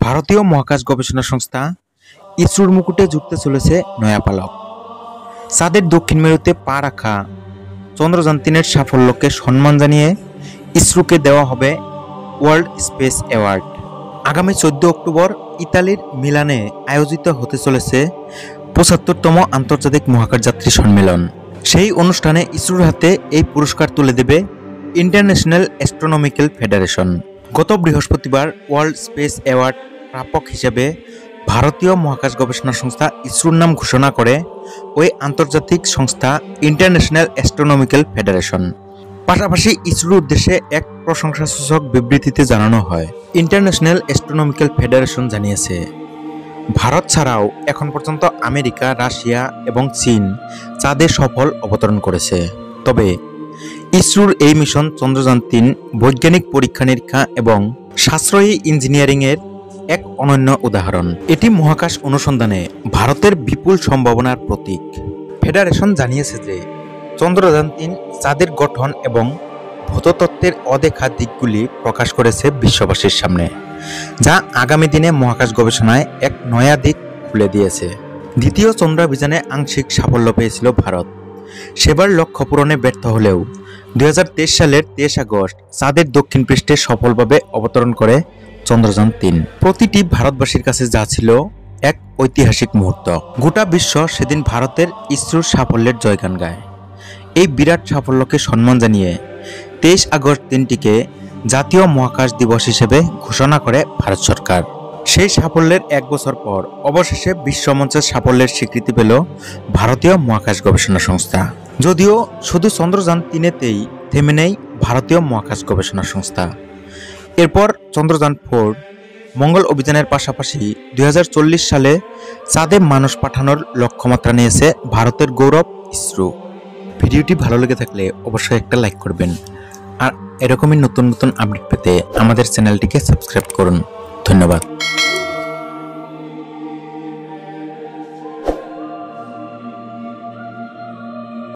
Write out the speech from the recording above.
ভারতীয় মহাকাশ গবেষণা সংস্থা ইসরোর মুকুটে যুক্ত চলেছে নয়া পালক। চাঁদের দক্ষিণ মেরুতে পা রাখা চন্দ্রযান-3-এর সাফল্যকে সম্মান জানিয়ে ইসরোকে দেওয়া হবে ওয়ার্ল্ড স্পেস অ্যাওয়ার্ড। আগামী 14 অক্টোবর ইতালির মিলানে আয়োজিত হতে চলেছে 75তম আন্তর্জাতিক মহাকাশ যাত্রী সম্মেলন। সেই অনুষ্ঠানে ইসরোর হাতে এই পুরস্কার তুলে দেবে ইন্টারন্যাশনাল অ্যাস্ট্রোনমিক্যাল ফেডারেশন। গত বৃহস্পতিবার ওয়ার্ল্ড স্পেস অ্যাওয়ার্ড প্রাপক হিসেবে ভারতীয় মহাকাশ গবেষণা সংস্থা ইসরোর নাম ঘোষণা করে ওই আন্তর্জাতিক সংস্থা ইন্টারন্যাশনাল অ্যাস্ট্রোনমিক্যাল ফেডারেশন। পাশাপাশি ইসরোর উদ্দেশ্যে এক প্রশংসাসূচক বিবৃতিতে জানানো হয়, ইন্টারন্যাশনাল অ্যাস্ট্রোনমিক্যাল ফেডারেশন জানিয়েছে, ভারত ছাড়াও এখন পর্যন্ত আমেরিকা, রাশিয়া এবং চীন চাঁদে সফল অবতরণ করেছে। তবে ইসরোর এই মিশন চন্দ্রযান-3 বৈজ্ঞানিক পরীক্ষা নিরীক্ষা এবং সাশ্রয়ী ইঞ্জিনিয়ারিংয়ের এক অনন্য উদাহরণ। এটি মহাকাশ অনুসন্ধানে ভারতের বিপুল সম্ভাবনার প্রতীক। ফেডারেশন জানিয়েছে যে চন্দ্রযান-3 চাঁদের গঠন এবং ভূতত্ত্বের অদেখা দিকগুলি প্রকাশ করেছে বিশ্ববাসীর সামনে, যা আগামী দিনে মহাকাশ গবেষণায় এক নয়া দিক খুলে দিয়েছে। দ্বিতীয় চন্দ্রাভিযানে আংশিক সাফল্য পেয়েছিল ভারত। সেবার লক্ষ্য পূরণে ব্যর্থ হলেও 2023 সালের 23 আগস্ট চাঁদের দক্ষিণ পৃষ্ঠে সফলভাবে অবতরণ করে চন্দ্রযান-3। প্রতিটি ভারতবাসীর কাছে যা ছিল এক ঐতিহাসিক মুহূর্ত। গোটা বিশ্ব সেদিন ভারতের ইসরোর সাফল্যের জয়গান গায়। এই বিরাট সাফল্যকে সম্মান জানিয়ে 23 আগস্ট দিনটিকে জাতীয় মহাকাশ দিবস হিসেবে ঘোষণা করে ভারত সরকার। সেই সাফল্যের এক বছর পর অবশেষে বিশ্বমঞ্চের সাফল্যের স্বীকৃতি পেল ভারতীয় মহাকাশ গবেষণা সংস্থা। যদিও শুধু চন্দ্রযান-3-তেই থেমে নেই ভারতীয় মহাকাশ গবেষণা সংস্থা। এরপর চন্দ্রযান-4 মঙ্গল অভিযানের পাশাপাশি 2040 সালে চাঁদে মানুষ পাঠানোর লক্ষ্যমাত্রা নিয়েছে ভারতের গৌরব ইসরো। ভিডিওটি ভালো লেগে থাকলে অবশ্যই একটা লাইক করবেন, আর এরকমই নতুন নতুন আপডেট পেতে আমাদের চ্যানেলটিকে সাবস্ক্রাইব করুন। ধন্যবাদ।